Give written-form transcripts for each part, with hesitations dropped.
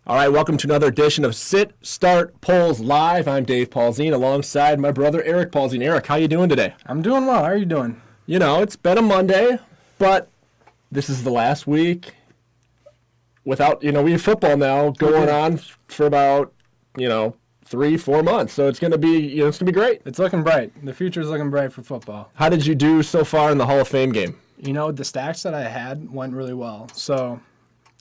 All right, welcome to another edition of Sit, Start, Polls Live. I'm Dave Paulzine alongside my brother Eric Paulzine. Eric, how you doing today? I'm doing well. How are you doing? You know, it's been a Monday, but this is the last week without, we have football now going on for about, 3-4 months. So it's going to be, it's going to be great. It's looking bright. The future's looking bright for football. How did you do so far in the Hall of Fame game? The stacks that I had went really well. So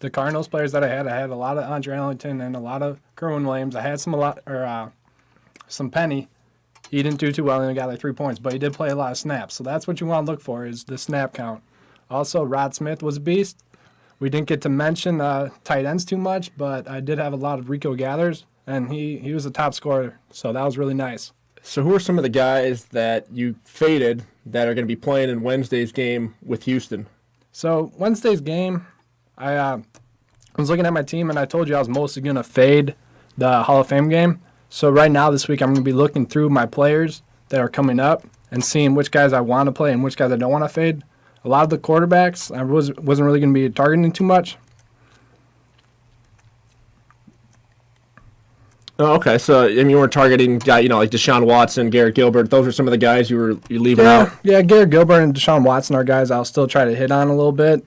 the Cardinals players that I had a lot of Andre Ellington and a lot of Kerwin Williams. I had some Penny. He didn't do too well, and he got like 3 points, but he did play a lot of snaps. So that's what you want to look for is the snap count. Also, Rod Smith was a beast. We didn't get to mention tight ends too much, but I did have a lot of Rico Gathers, and he was a top scorer, so that was really nice. So who are some of the guys that you faded that are going to be playing in Wednesday's game with Houston? So Wednesday's game, I was looking at my team, and I told you I was mostly going to fade the Hall of Fame game. So right now this week I'm going to be looking through my players that are coming up and seeing which guys I want to play and which guys I don't want to fade. A lot of the quarterbacks I wasn't really going to be targeting too much. Oh, okay. So you weren't targeting like Deshaun Watson, Garrett Gilbert. Those are some of the guys you leaving out. Yeah, Garrett Gilbert and Deshaun Watson are guys I'll still try to hit on a little bit.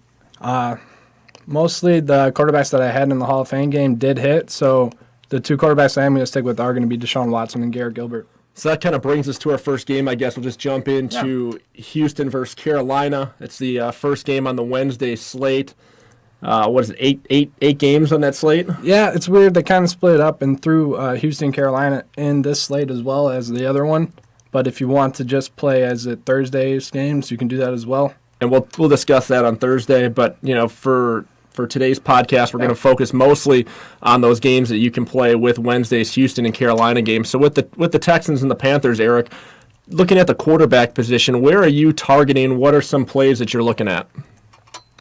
Mostly the quarterbacks that I had in the Hall of Fame game did hit, so the two quarterbacks I'm going to stick with are going to be Deshaun Watson and Garrett Gilbert. So that kind of brings us to our first game. I guess we'll just jump into Houston versus Carolina. It's the first game on the Wednesday slate. What is it, eight games on that slate? Yeah, it's weird. They kind of split it up and threw Houston, Carolina in this slate as well as the other one. But if you want to just play as it Thursday's games, you can do that as well. And we'll discuss that on Thursday. But, for today's podcast, we're going to focus mostly on those games that you can play with Wednesday's Houston and Carolina games. So with the Texans and the Panthers, Eric, looking at the quarterback position, where are you targeting? What are some plays that you're looking at?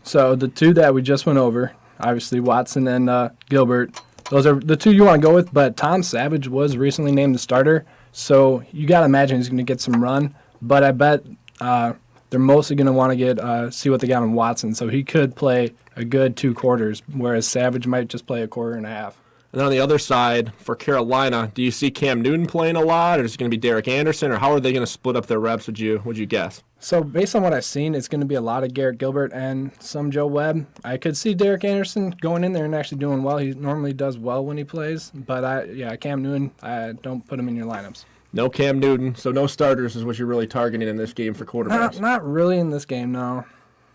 So the two that we just went over, obviously Watson and Gilbert, those are the two you want to go with. But Tom Savage was recently named the starter, so you got to imagine he's going to get some run. But I bet they're mostly going to want to see what they got on Watson, so he could play a good 2 quarters, whereas Savage might just play a quarter and a half. And on the other side, for Carolina, do you see Cam Newton playing a lot, or is it going to be Derek Anderson, or how are they going to split up their reps, would you guess? So based on what I've seen, it's going to be a lot of Garrett Gilbert and some Joe Webb. I could see Derek Anderson going in there and actually doing well. He normally does well when he plays, but Cam Newton, I don't put him in your lineups. No Cam Newton, so no starters is what you're really targeting in this game for quarterbacks. Not really in this game, no.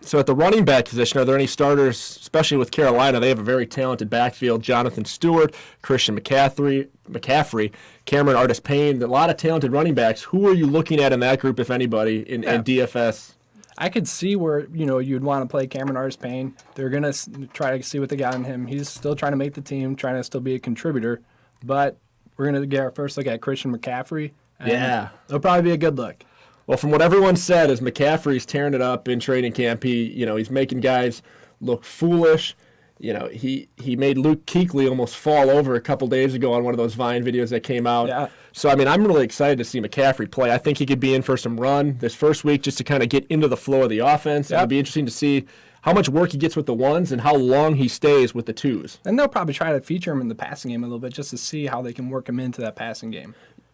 So at the running back position, are there any starters, especially with Carolina? They have a very talented backfield. Jonathan Stewart, Christian McCaffrey, Cameron Artis-Payne, a lot of talented running backs. Who are you looking at in that group, if anybody, in DFS? I could see where you'd want to play Cameron Artis-Payne. They're going to try to see what they got in him. He's still trying to make the team, trying to still be a contributor. But we're going to get our first look at Christian McCaffrey. Yeah. It'll probably be a good look. Well, from what everyone said, is McCaffrey's tearing it up in training camp. He's making guys look foolish. He made Luke Kuechly almost fall over a couple days ago on one of those Vine videos that came out. Yeah. So, I'm really excited to see McCaffrey play. I think he could be in for some run this first week just to kind of get into the flow of the offense. Yep. It'll be interesting to see how much work he gets with the ones and how long he stays with the twos. And they'll probably try to feature him in the passing game a little bit just to see how they can work him into that passing game.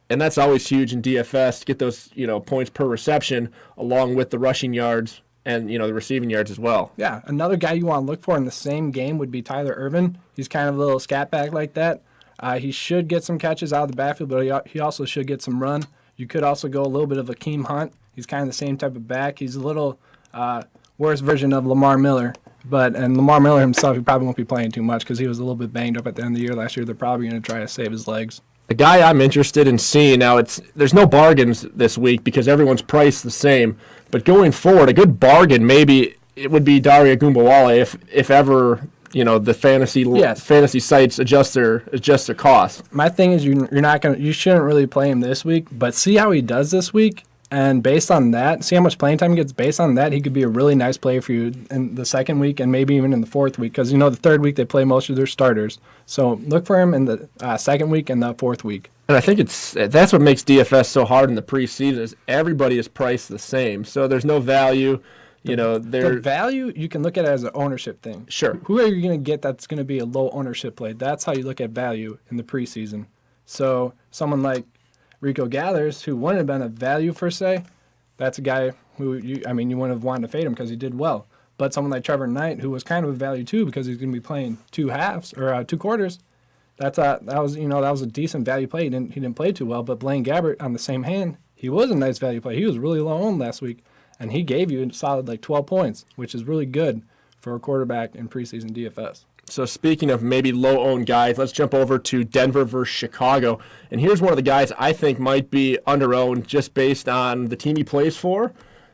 And that's always huge in DFS to get those, points per reception along with the rushing yards and, the receiving yards as well. Yeah, another guy you want to look for in the same game would be Tyler Ervin. He's kind of a little scat back like that. He should get some catches out of the backfield, but he also should get some run. You could also go a little bit of Akeem Hunt. He's kind of the same type of back. He's a little worse version of Lamar Miller. And Lamar Miller himself, he probably won't be playing too much because he was a little bit banged up at the end of the year last year. They're probably going to try to save his legs. The guy I'm interested in seeing now, there's no bargains this week because everyone's priced the same. But going forward, a good bargain maybe it would be Daria Gumbawale if ever the fantasy sites adjust their costs. My thing is you shouldn't really play him this week, but see how he does this week. And based on that, see how much playing time he gets. Based on that, he could be a really nice player for you in the second week and maybe even in the fourth week because, the third week they play most of their starters. So look for him in the second week and the fourth week. And I think that's what makes DFS so hard in the preseason is everybody is priced the same. So there's no value. The value, you can look at it as an ownership thing. Sure. Who are you going to get that's going to be a low ownership play? That's how you look at value in the preseason. So someone like Rico Gathers, who wouldn't have been a value per se, that's a guy who, you wouldn't have wanted to fade him because he did well. But someone like Trevor Knight, who was kind of a value too because he's going to be playing two quarters, that was a decent value play. He didn't play too well, but Blaine Gabbert, on the same hand, he was a nice value play. He was really low owned last week, and he gave you a solid 12 points, which is really good for a quarterback in preseason DFS. So speaking of maybe low-owned guys, let's jump over to Denver versus Chicago. And here's one of the guys I think might be under-owned just based on the team he plays for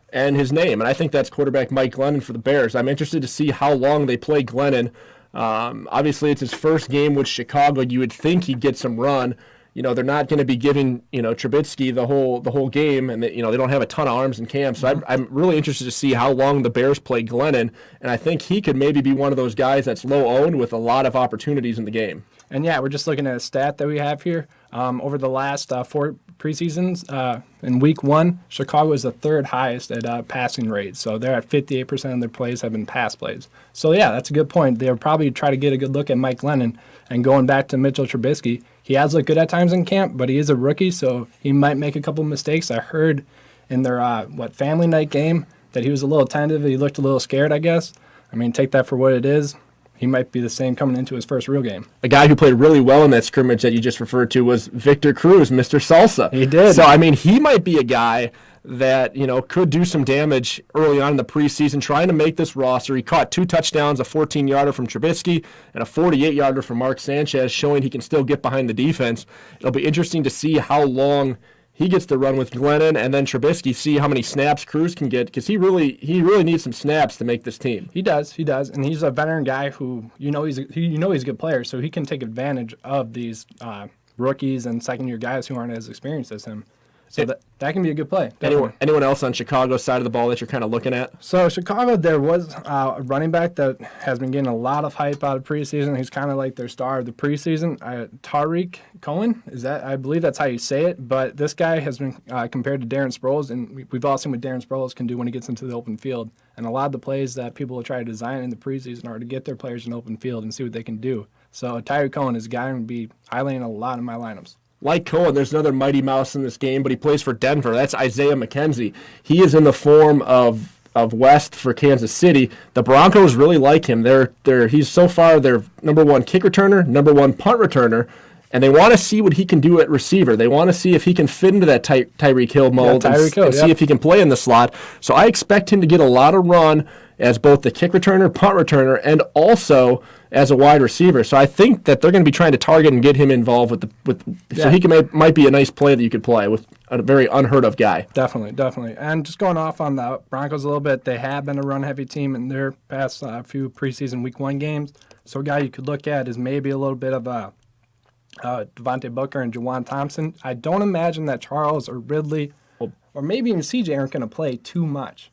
and his name. And I think that's quarterback Mike Glennon for the Bears. I'm interested to see how long they play Glennon. Obviously, it's his first game with Chicago. You would think he'd get some run. They're not going to be giving, Trubisky the whole game, and they don't have a ton of arms in camp. So I'm really interested to see how long the Bears play Glennon, and I think he could maybe be one of those guys that's low-owned with a lot of opportunities in the game. And, we're just looking at a stat that we have here. Over the last 4 preseasons, in week 1, Chicago is the third highest at passing rate. So they're at 58% of their plays have been pass plays. So, that's a good point. They'll probably try to get a good look at Mike Glennon. And going back to Mitchell Trubisky, he has looked good at times in camp, but he is a rookie, so he might make a couple mistakes. I heard in their family night game that he was a little tentative. He looked a little scared, I guess. Take that for what it is. He might be the same coming into his first real game. A guy who played really well in that scrimmage that you just referred to was Victor Cruz, Mr. Salsa. He did. So, he might be a guy that, could do some damage early on in the preseason, trying to make this roster. He caught 2 touchdowns, a 14-yarder from Trubisky and a 48-yarder from Mark Sanchez, showing he can still get behind the defense. It'll be interesting to see how long he gets to run with Glennon and then Trubisky, see how many snaps Cruz can get, because he really needs some snaps to make this team. He does, and he's a veteran guy who he's a good player, so he can take advantage of these rookies and second-year guys who aren't as experienced as him. So that can be a good play. Anyone else on Chicago's side of the ball that you're kind of looking at? So Chicago, there was a running back that has been getting a lot of hype out of preseason. He's kind of like their star of the preseason. Tariq Cohen, I believe that's how you say it. But this guy has been compared to Darren Sproles, and we've all seen what Darren Sproles can do when he gets into the open field. And a lot of the plays that people will try to design in the preseason are to get their players in the open field and see what they can do. So Tariq Cohen is a guy who will be highlighting a lot in my lineups. Like Cohen, there's another Mighty Mouse in this game, but he plays for Denver. That's Isaiah McKenzie. He is in the form of West for Kansas City. The Broncos really like him. He's so far their number 1 kick returner, number 1 punt returner, and they want to see what he can do at receiver. They want to see if he can fit into that Tyreek Hill mold and see if he can play in the slot. So I expect him to get a lot of run as both the kick returner, punt returner, and also as a wide receiver. So I think that they're going to be trying to target and get him involved so he might be a nice play that you could play with a very unheard of guy. Definitely. And just going off on the Broncos a little bit, they have been a run-heavy team in their past few preseason Week 1 games. So a guy you could look at is maybe a little bit of Devontae Booker and Juwan Thompson. I don't imagine that Charles or Ridley or maybe even CJ aren't going to play too much.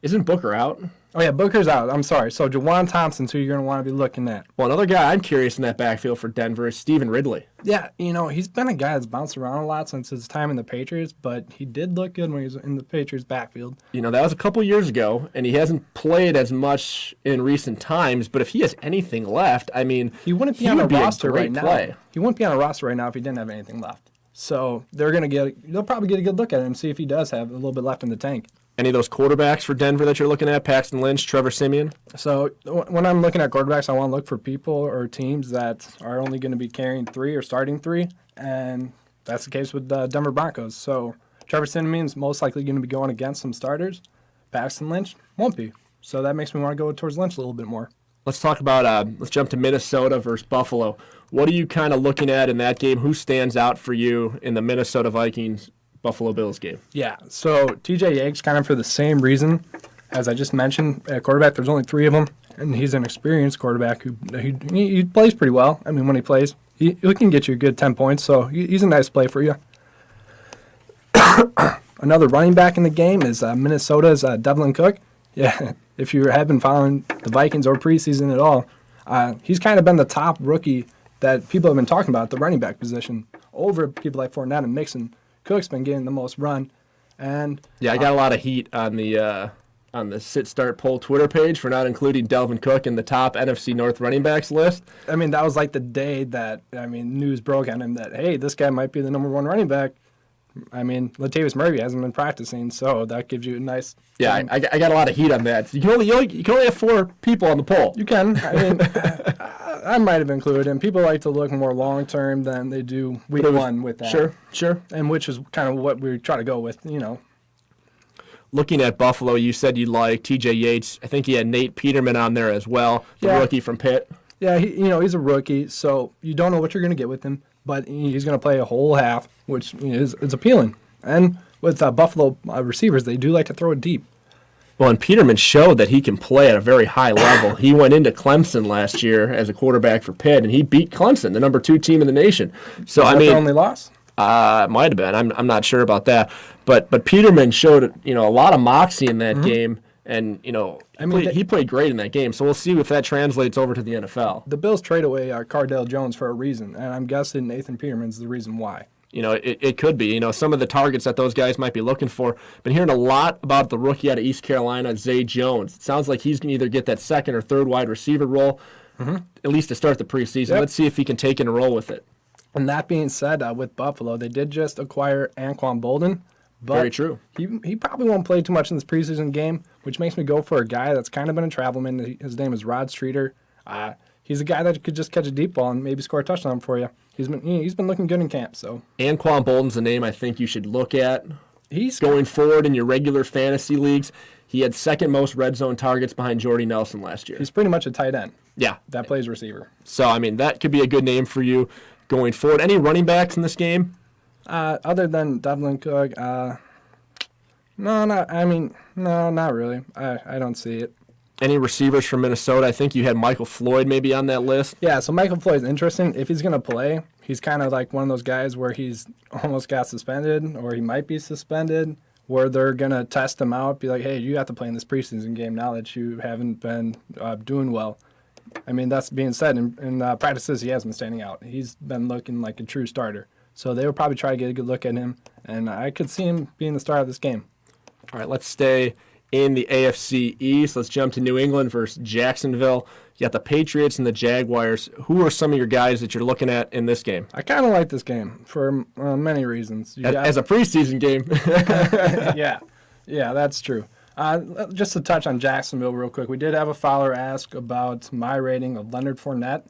Isn't Booker out? Oh, yeah, Booker's out. I'm sorry. So Juwan Thompson's who you're going to want to be looking at. Well, another guy I'm curious in that backfield for Denver is Stephen Ridley. Yeah, he's been a guy that's bounced around a lot since his time in the Patriots, but he did look good when he was in the Patriots backfield. That was a couple years ago, and he hasn't played as much in recent times, but if he has anything left, he wouldn't be on a roster right now. He wouldn't be on a roster right now if he didn't have anything left. So they'll probably get a good look at him, see if he does have a little bit left in the tank. Any of those quarterbacks for Denver that you're looking at? Paxton Lynch, Trevor Siemian? So when I'm looking at quarterbacks, I want to look for people or teams that are only going to be carrying 3 or starting 3, and that's the case with the Denver Broncos. So Trevor Siemian's most likely going to be going against some starters. Paxton Lynch won't be. So that makes me want to go towards Lynch a little bit more. Let's talk about, let's jump to Minnesota versus Buffalo. What are you kind of looking at in that game? Who stands out for you in the Minnesota Vikings Buffalo Bills game? Yeah, so TJ Yates, kind of for the same reason as I just mentioned at quarterback. There's only 3 of them, and he's an experienced quarterback who he plays pretty well. When he plays, he can get you a good 10 points, so he's a nice play for you. Another running back in the game is Minnesota's Devlin Cook. Yeah, if you have been following the Vikings or preseason at all, he's kind of been the top rookie that people have been talking about at the running back position over people like Fournette and Mixon. Cook's been getting the most run, and I got a lot of heat on the on the Sit Start Poll Twitter page for not including Delvin Cook in the top NFC North running backs list. I mean, that was like the day that, news broke on him that, hey, this guy might be the number one running back. I mean, Latavius Murray hasn't been practicing, so that gives you a nice... Yeah, I got a lot of heat on that. You can only have 4 people on the poll. You can. I mean, I might have included him. People like to look more long-term than they do week one with that. Sure. And which is kind of what we try to go with, Looking at Buffalo, you said you like T.J. Yates. I think he had Nate Peterman on there as well, the rookie from Pitt. Yeah, he's a rookie, so you don't know what you're going to get with him, but he's going to play a whole half, which is appealing. And with Buffalo receivers, they do like to throw it deep. Well, and Peterman showed that he can play at a very high level. He went into Clemson last year as a quarterback for Pitt, and he beat Clemson, the number 2 team in the nation. So Is that their only loss? It might have been. I'm not sure about that. But Peterman showed a lot of moxie in that game, and he played great in that game. So we'll see if that translates over to the NFL. The Bills trade away Cardale Jones for a reason, and I'm guessing Nathan Peterman's the reason why. It could be. Some of the targets that those guys might be looking for. Been hearing a lot about the rookie out of East Carolina, Zay Jones. It sounds like he's going to either get that second or third wide receiver role, at least to start the preseason. Yep. Let's see if he can take it and roll with it. And that being said, with Buffalo, they did just acquire Anquan Bolden. But very true. He probably won't play too much in this preseason game, which makes me go for a guy that's kind of been a travelman. His name is Rod Streeter. He's a guy that could just catch a deep ball and maybe score a touchdown for you. He's been looking good in camp. So Anquan Bolden's a name I think you should look at. He's going forward in your regular fantasy leagues. He had second most red zone targets behind Jordy Nelson last year. He's pretty much a tight end. Yeah. That plays receiver. So, that could be a good name for you going forward. Any running backs in this game? Other than Devlin Cook, no, not really. I don't see it. Any receivers from Minnesota? I think you had Michael Floyd maybe on that list. Yeah, so Michael Floyd's interesting. If he's going to play, he's kind of like one of those guys where he's almost got suspended or he might be suspended, where they're going to test him out, be like, hey, you have to play in this preseason game now that you haven't been doing well. That's being said. In practices, he has been standing out. He's been looking like a true starter. So they will probably try to get a good look at him, and I could see him being the star of this game. All right, let's stay in the AFC East. Let's jump to New England versus Jacksonville. You got the Patriots and the Jaguars. Who are some of your guys that you're looking at in this game? I kind of like this game for many reasons. As a preseason game. Yeah, that's true. Just to touch on Jacksonville real quick, we did have a follower ask about my rating of Leonard Fournette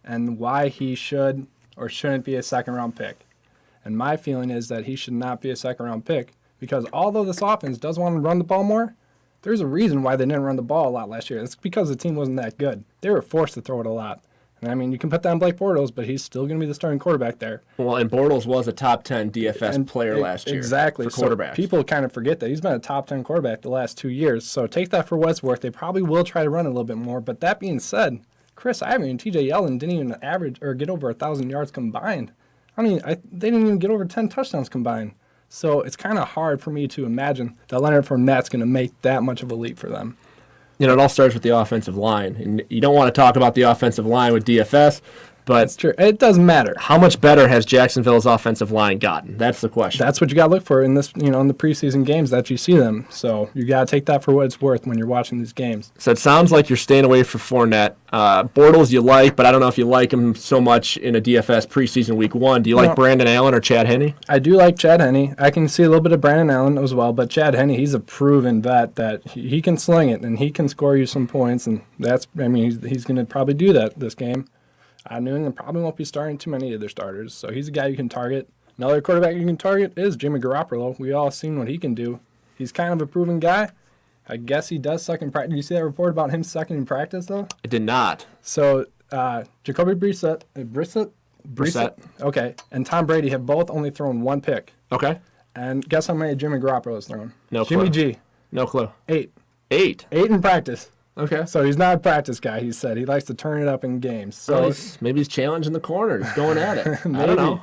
and why he should or shouldn't be a second-round pick. And my feeling is that he should not be a second-round pick because although this offense does want to run the ball more, there's a reason why they didn't run the ball a lot last year. It's because the team wasn't that good. They were forced to throw it a lot. And you can put that on Blake Bortles, but he's still going to be the starting quarterback there. Well, and Bortles was a top 10 DFS player last year. Exactly. For quarterbacks. So people kind of forget that. He's been a top 10 quarterback the last 2 years. So take that for what it's worth. They probably will try to run a little bit more. But that being said, Chris Ivory and TJ Yeldon didn't even average or get over 1,000 yards combined. They didn't even get over 10 touchdowns combined. So it's kind of hard for me to imagine that Leonard Fournette's going to make that much of a leap for them. It all starts with the offensive line. And you don't want to talk about the offensive line with DFS, but it's true. It doesn't matter. How much better has Jacksonville's offensive line gotten? That's the question. That's what you got to look for in this, in the preseason games that you see them. So you got to take that for what it's worth when you're watching these games. So it sounds like you're staying away from Fournette. Bortles you like, but I don't know if you like him so much in a DFS preseason week 1. Do you like Brandon Allen or Chad Henne? I do like Chad Henne. I can see a little bit of Brandon Allen as well, but Chad Henne, he's a proven vet that he can sling it and he can score you some points, and he's going to probably do that this game. New England probably won't be starting too many of their starters, so he's a guy you can target. Another quarterback you can target is Jimmy Garoppolo. We all seen what he can do. He's kind of a proven guy. I guess he does suck in practice. Did you see that report about him sucking in practice, though? I did not. So Jacoby Brissett. Okay, and Tom Brady have both only thrown 1 pick. Okay. And guess how many Jimmy Garoppolo's thrown? No clue. Jimmy G. No clue. 8. 8? 8 in practice. Okay. So he's not a practice guy, he said. He likes to turn it up in games. So maybe he's challenging the corner. He's going at it. I don't know.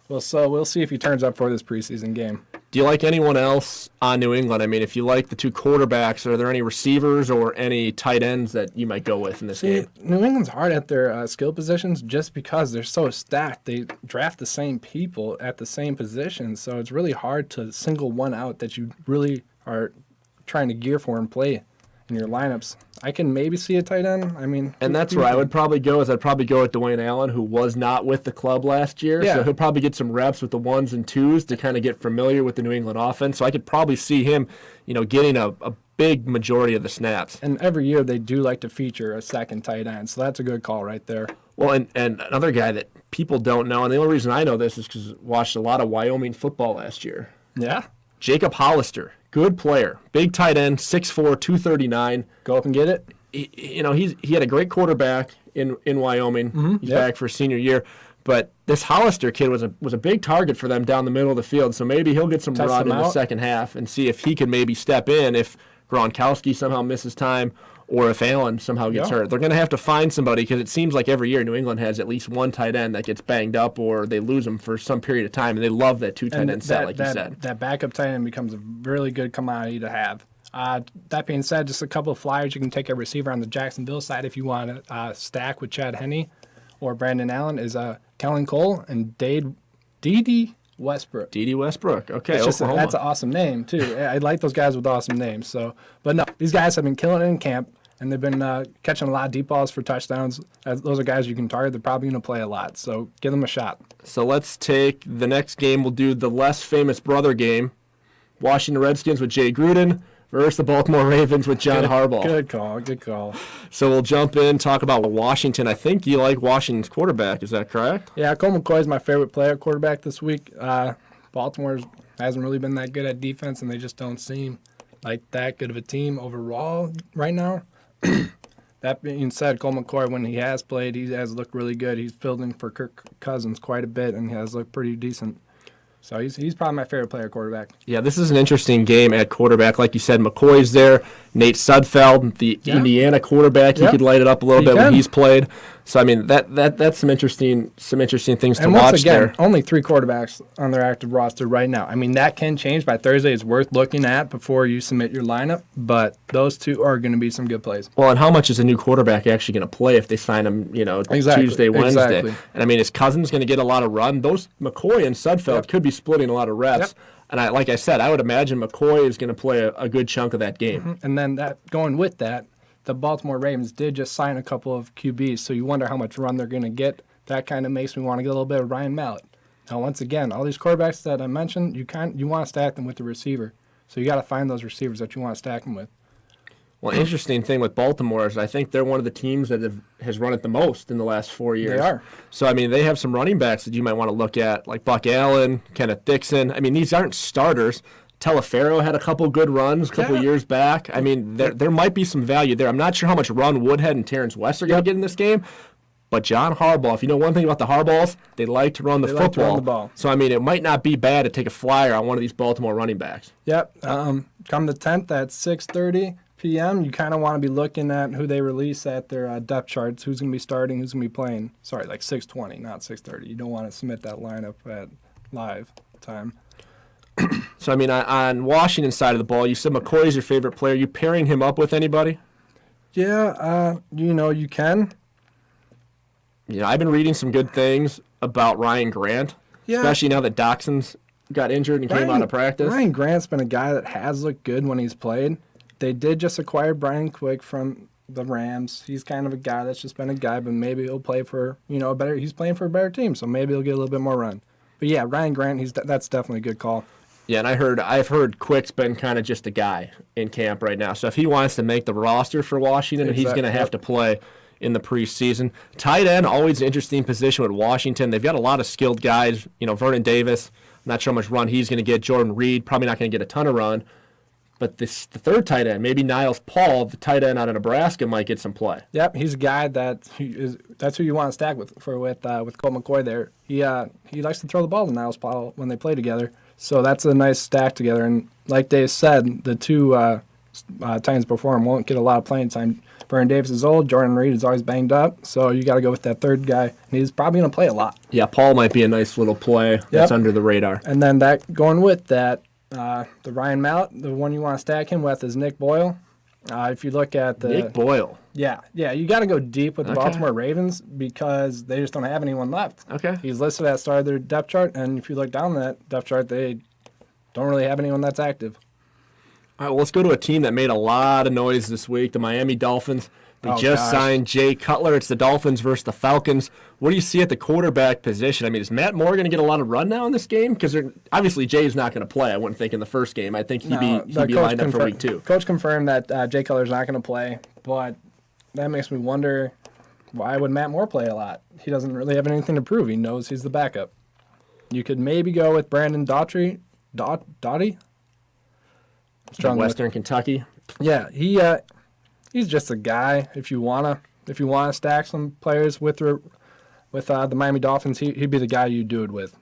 Well, so we'll see if he turns up for this preseason game. Do you like anyone else on New England? If you like the 2 quarterbacks, are there any receivers or any tight ends that you might go with in this game? New England's hard at their skill positions just because they're so stacked. They draft the same people at the same positions, so it's really hard to single one out that you really are trying to gear for and play in your lineups, I can maybe see a tight end. I mean, and that's where I would probably go. I'd probably go with Dwayne Allen, who was not with the club last year. Yeah. So he'll probably get some reps with the 1s and 2s to kind of get familiar with the New England offense. So I could probably see him, getting a big majority of the snaps. And every year they do like to feature a second tight end, so that's a good call right there. Well, and another guy that people don't know, and the only reason I know this is because I watched a lot of Wyoming football last year. Yeah. Jacob Hollister, good player, big tight end, 6'4", 239. Go up and get it. He had a great quarterback in Wyoming. He's back for his senior year. But this Hollister kid was a big target for them down the middle of the field, so maybe he'll get some run in the second half and see if he can maybe step in if Gronkowski somehow misses time or if Allen somehow gets hurt. They're going to have to find somebody because it seems like every year New England has at least one tight end that gets banged up or they lose him for some period of time, and they love that two tight end set, like you said. That backup tight end becomes a really good commodity to have. That being said, just a couple of flyers. You can take a receiver on the Jacksonville side if you want to stack with Chad Henne or Brandon Allen is Kellen Cole and Dede Westbrook. Dede Westbrook. Okay, that's an awesome name, too. I like those guys with awesome names. But no, these guys have been killing it in camp, and they've been catching a lot of deep balls for touchdowns. Those are guys you can target. They're probably going to play a lot, so give them a shot. So let's take the next game. We'll do the less famous brother game. Washington Redskins with Jay Gruden versus the Baltimore Ravens with John Harbaugh. Good call. So we'll jump in, talk about Washington. I think you like Washington's quarterback. Is that correct? Yeah, Cole McCoy is my favorite player quarterback this week. Baltimore hasn't really been that good at defense, and they just don't seem like that good of a team overall right now. That being said, Cole McCoy, when he has played, he has looked really good. He's filled in for Kirk Cousins quite a bit, and he has looked pretty decent. So he's probably my favorite player quarterback. Yeah, this is an interesting game at quarterback. Like you said, McCoy's there. Nate Sudfeld, the Indiana quarterback, he could light it up a little bit when he's played. So I mean that's some interesting things to watch there. And once again, only 3 quarterbacks on their active roster right now. I mean that can change by Thursday. It's worth looking at before you submit your lineup. But those 2 are going to be some good plays. Well, and how much is a new quarterback actually going to play if they sign him? Tuesday, Wednesday. Exactly. And I mean, is Cousins going to get a lot of run? Those McCoy and Sudfeld could be splitting a lot of reps. Yep. And like I said, I would imagine McCoy is going to play a good chunk of that game. Mm-hmm. And then going with that, the Baltimore Ravens did just sign a couple of QBs, so you wonder how much run they're going to get. That kind of makes me want to get a little bit of Ryan Mallett. Now, once again, all these quarterbacks that I mentioned, you want to stack them with the receiver. So you got to find those receivers that you want to stack them with. Well, interesting thing with Baltimore is I think they're one of the teams that has run it the most in the last 4 years. They are. So, I mean, they have some running backs that you might want to look at, like Buck Allen, Kenneth Dixon. I mean, these aren't starters. Telefero had a couple good runs a couple years back. I mean, there might be some value there. I'm not sure how much run Woodhead and Terrence West are going to get in this game. But John Harbaugh, if you know one thing about the Harbaughs, they like to run the football. Like to run the ball. So, I mean, it might not be bad to take a flyer on one of these Baltimore running backs. Yep. Come the 10th at 6:30 p.m., you kind of want to be looking at who they release at their depth charts, who's going to be starting, who's going to be playing. Sorry, like 6:20, not 6:30. You don't want to submit that lineup at live time. So, I mean, on Washington's side of the ball, you said McCoy is your favorite player. You pairing him up with anybody? Yeah, you can. I've been reading some good things about Ryan Grant, especially now that Doxson's got injured and came out of practice. Ryan Grant's been a guy that has looked good when he's played. They did just acquire Brian Quick from the Rams. He's kind of a guy that's just been a guy, but maybe he'll play for a better. He's playing for a better team, so maybe he'll get a little bit more run. But yeah, Ryan Grant, that's definitely a good call. Yeah, and I've heard Quick's been kind of just a guy in camp right now. So if he wants to make the roster for Washington, he's going to have to play in the preseason. Tight end, always an interesting position with Washington. They've got a lot of skilled guys. Vernon Davis, not sure how much run he's going to get. Jordan Reed, probably not going to get a ton of run. But the third tight end, maybe Niles Paul, the tight end out of Nebraska, might get some play. Yep, he's a guy that's who you want to stack with Colt McCoy there. He likes to throw the ball to Niles Paul when they play together. So that's a nice stack together. And like Dave said, the two tight ends before him won't get a lot of playing time. Vernon Davis is old. Jordan Reed is always banged up. So you got to go with that third guy. And he's probably going to play a lot. Yeah, Paul might be a nice little play that's under the radar. And then going with that, the Ryan Mallett, the one you want to stack him with is Nick Boyle. If you look at Nick Boyle. Yeah, you got to go deep with the Baltimore Ravens because they just don't have anyone left. Okay. He's listed at start of their depth chart, and if you look down that depth chart, they don't really have anyone that's active. All right, well, let's go to a team that made a lot of noise this week, the Miami Dolphins. They signed Jay Cutler. It's the Dolphins versus the Falcons. What do you see at the quarterback position? I mean, is Matt Moore going to get a lot of run now in this game? Because obviously Jay's not going to play, I wouldn't think, in the first game. I think he'd be lined up for week 2. Coach confirmed that Jay Cutler's not going to play, but that makes me wonder, why would Matt Moore play a lot? He doesn't really have anything to prove. He knows he's the backup. You could maybe go with Brandon Doughty? Western Kentucky. Yeah, he's just a guy. If you wanna stack some players with the Miami Dolphins, he'd be the guy you do it with.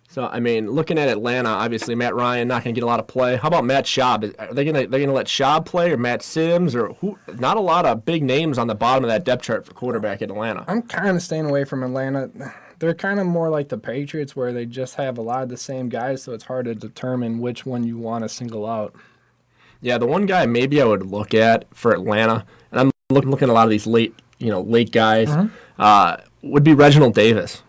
So I mean, looking at Atlanta, obviously Matt Ryan not going to get a lot of play. How about Matt Schaub? Are they going to let Schaub play or Matt Sims or who? Not a lot of big names on the bottom of that depth chart for quarterback in Atlanta. I'm kind of staying away from Atlanta. They're kind of more like the Patriots, where they just have a lot of the same guys, so it's hard to determine which one you want to single out. Yeah, the one guy maybe I would look at for Atlanta, and I'm looking at a lot of these late guys, would be Reginald Davis.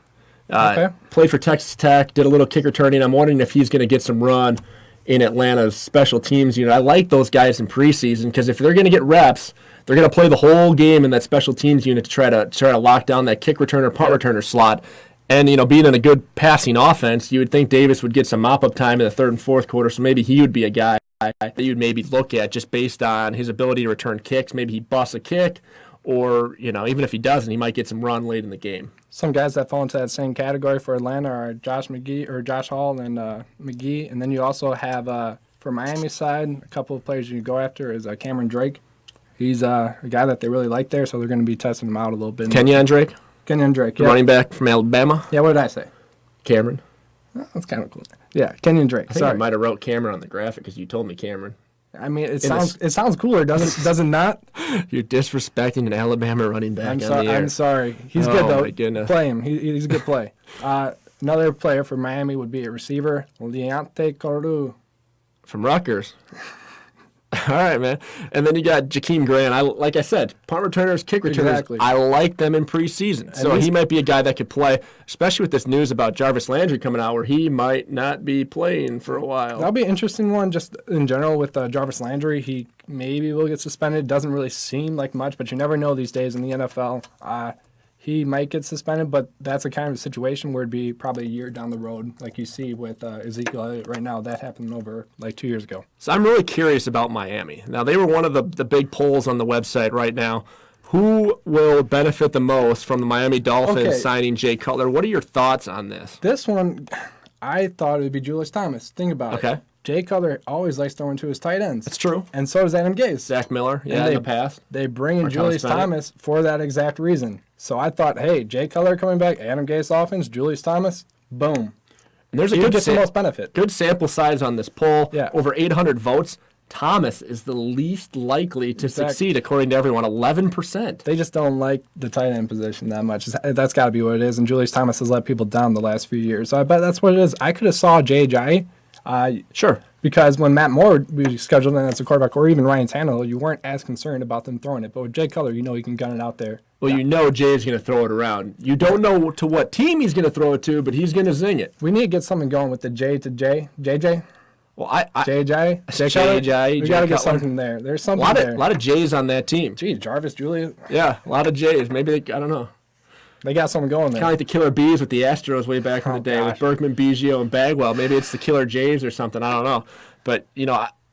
Played for Texas Tech, did a little kick returning. I'm wondering if he's going to get some run in Atlanta's special teams unit. I like those guys in preseason because if they're going to get reps, they're going to play the whole game in that special teams unit to try to lock down that kick returner, punt returner slot. And, being in a good passing offense, you would think Davis would get some mop-up time in the third and fourth quarter, so maybe he would be a guy that you'd maybe look at just based on his ability to return kicks. Maybe he busts a kick, or, even if he doesn't, he might get some run late in the game. Some guys that fall into that same category for Atlanta are Josh Hall and McGee. And then you also have, for Miami's side, a couple of players you can go after is Cameron Drake. He's a guy that they really like there, so they're going to be testing him out a little bit. Kenyon Drake, yeah. Running back from Alabama. Yeah, what did I say? Cameron. Oh, that's kind of cool. Yeah, Kenyon Drake. I think I might have wrote Cameron on the graphic because you told me Cameron. I mean, it sounds cooler, does it not? You're disrespecting an Alabama running back on the air. I'm sorry. He's good, though. My goodness. Play him. He's a good play. Another player for Miami would be a receiver, Leonte Cardew. From Rutgers. All right, man. And then you got Jakeem Grant. Like I said, punt returners, kick returners. Exactly. I like them in preseason. So he might be a guy that could play, especially with this news about Jarvis Landry coming out where he might not be playing for a while. That'll be an interesting one just in general with Jarvis Landry. He maybe will get suspended. Doesn't really seem like much, but you never know these days in the NFL. He might get suspended, but that's a kind of situation where it'd be probably a year down the road, like you see with Ezekiel Elliott right now. That happened over like 2 years ago. So I'm really curious about Miami. Now, they were one of the big polls on the website right now. Who will benefit the most from the Miami Dolphins signing Jay Cutler? What are your thoughts on this? This one, I thought it would be Julius Thomas. Think about it. Jay Cutler always likes throwing to his tight ends. That's true. And so does Adam Gase. Zach Miller, in the past. They bring in Julius Thomas for that exact reason. So I thought, hey, Jay Cutler coming back, Adam Gase offense, Julius Thomas, boom. And there's a good the most benefit. Good sample size on this poll. Yeah. Over 800 votes. Thomas is the least likely to succeed, according to everyone, 11%. They just don't like the tight end position that much. That's got to be what it is. And Julius Thomas has let people down the last few years. So I bet that's what it is. I could have saw J.J. Sure. Because when Matt Moore would be scheduled in as a quarterback, or even Ryan Tannehill, you weren't as concerned about them throwing it. But with Jay Cutler, you know he can gun it out there. Well, Jay's going to throw it around. You don't know to what team he's going to throw it to, but he's going to zing it. We need to get something going with the J to J. JJ? Well, JJ? JJ. We got to get something there. There's something there. A lot of J's on that team. Gee, Jarvis, Julius. Yeah, a lot of J's. Maybe I don't know. They got something going there. Kind of like the Killer Bees with the Astros way back in the day with Berkman, Biggio, and Bagwell. Maybe it's the Killer Jays or something. I don't know. But,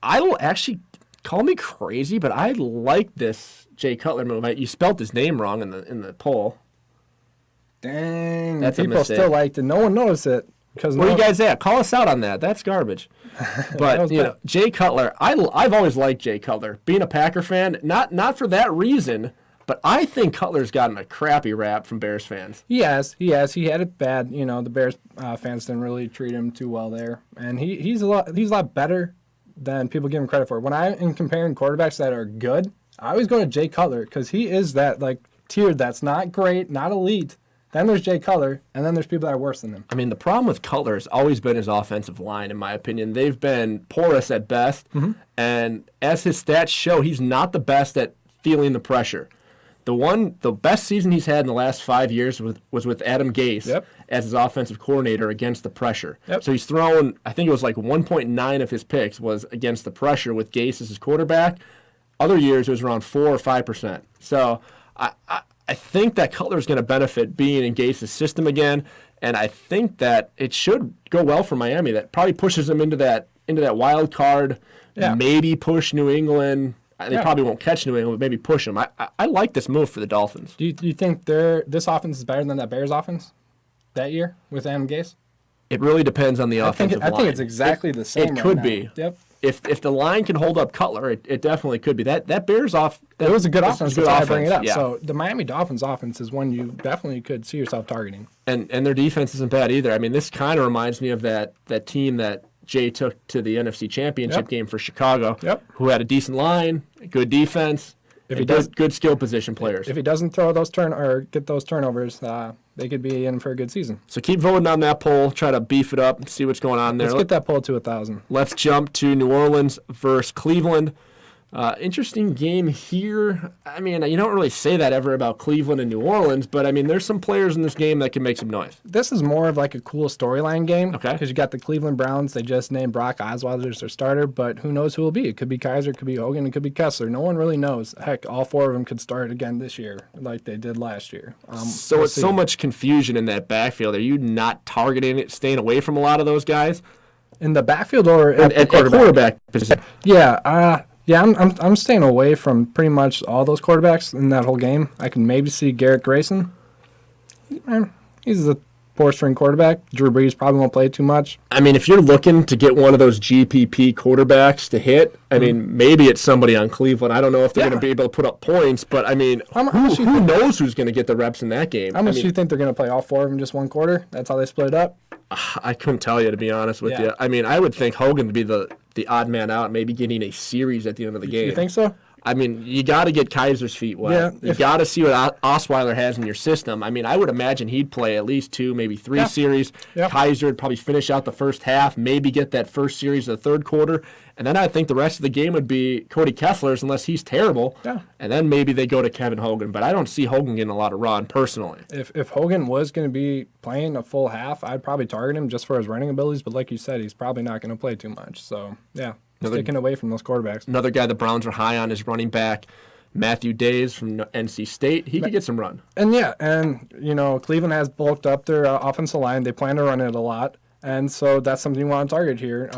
I will actually call me crazy, but I like this Jay Cutler move. You spelt his name wrong in the poll. Dang. That's people still liked it. No one noticed it. Where are you guys at? Call us out on that. That's garbage. But, Jay Cutler, I've always liked Jay Cutler. Being a Packer fan, not for that reason, but I think Cutler's gotten a crappy rap from Bears fans. He has. He had it bad. The Bears fans didn't really treat him too well there. And he's a lot better than people give him credit for. When I am comparing quarterbacks that are good, I always go to Jay Cutler because he is that tier that's not great, not elite. Then there's Jay Cutler, and then there's people that are worse than him. I mean, the problem with Cutler has always been his offensive line, in my opinion. They've been porous at best, and as his stats show, he's not the best at feeling the pressure. the best season he's had in the last 5 years was with Adam Gase as his offensive coordinator against the pressure. So he's thrown, I think it was like 1.9 of his picks was against the pressure with Gase as his quarterback. Other years it was around 4 or 5%. So I think that Cutler is going to benefit being in Gase's system again, and I think that it should go well for Miami. That probably pushes them into that wild card, maybe push New England. They probably won't catch New England, but maybe push them. I like this move for the Dolphins. Do you think this offense is better than that Bears offense that year with Adam Gase? It really depends on the offensive line. I think it's exactly the same. It could be. Yep. If the line can hold up Cutler, it definitely could be. That Bears off. It was a good offense. That's why I bring it up. Yeah. So the Miami Dolphins offense is one you definitely could see yourself targeting. And their defense isn't bad either. I mean, this kind of reminds me of that team that Jay took to the NFC Championship game for Chicago, who had a decent line, good defense, good skill position players. If he doesn't throw those get those turnovers, they could be in for a good season. So keep voting on that poll. Try to beef it up and see what's going on there. Let's get that poll to 1,000. Let's jump to New Orleans versus Cleveland. Interesting game here. I mean, you don't really say that ever about Cleveland and New Orleans, but I mean, there's some players in this game that can make some noise. This is more of like a cool storyline game. Okay. Because you got the Cleveland Browns. They just named Brock Osweiler as their starter, but who knows who will be? It could be Kaiser, it could be Hogan, it could be Kessler. No one really knows. Heck, all four of them could start again this year, like they did last year. So it's so much confusion in that backfield. Are you not targeting it, staying away from a lot of those guys? In the backfield or at quarterback position? Yeah, I'm staying away from pretty much all those quarterbacks in that whole game. I can maybe see Garrett Grayson. He's a four-string quarterback. Drew Brees probably won't play too much. I mean, if you're looking to get one of those GPP quarterbacks to hit, I mean, maybe it's somebody on Cleveland. I don't know if they're going to be able to put up points, but I mean, who knows who's going to get the reps in that game? How much do you think they're going to play all four of them just one quarter? That's how they split it up? I couldn't tell you, to be honest with you. I mean, I would think Hogan would be the odd man out, maybe getting a series at the end of the game. You think so? I mean, you got to get Kaiser's feet wet. Yeah, you got to see what Osweiler has in your system. I mean, I would imagine he'd play at least 2, maybe 3 series. Yep. Kaiser would probably finish out the first half, maybe get that first series of the third quarter. And then I think the rest of the game would be Cody Kessler's unless he's terrible. Yeah. And then maybe they go to Kevin Hogan. But I don't see Hogan getting a lot of run personally. If Hogan was going to be playing a full half, I'd probably target him just for his running abilities. But like you said, he's probably not going to play too much. So, yeah, sticking away from those quarterbacks. Another guy the Browns are high on is running back Matthew Days from NC State. He could get some run. And, Cleveland has bulked up their offensive line. They plan to run it a lot. And so that's something you want to target here.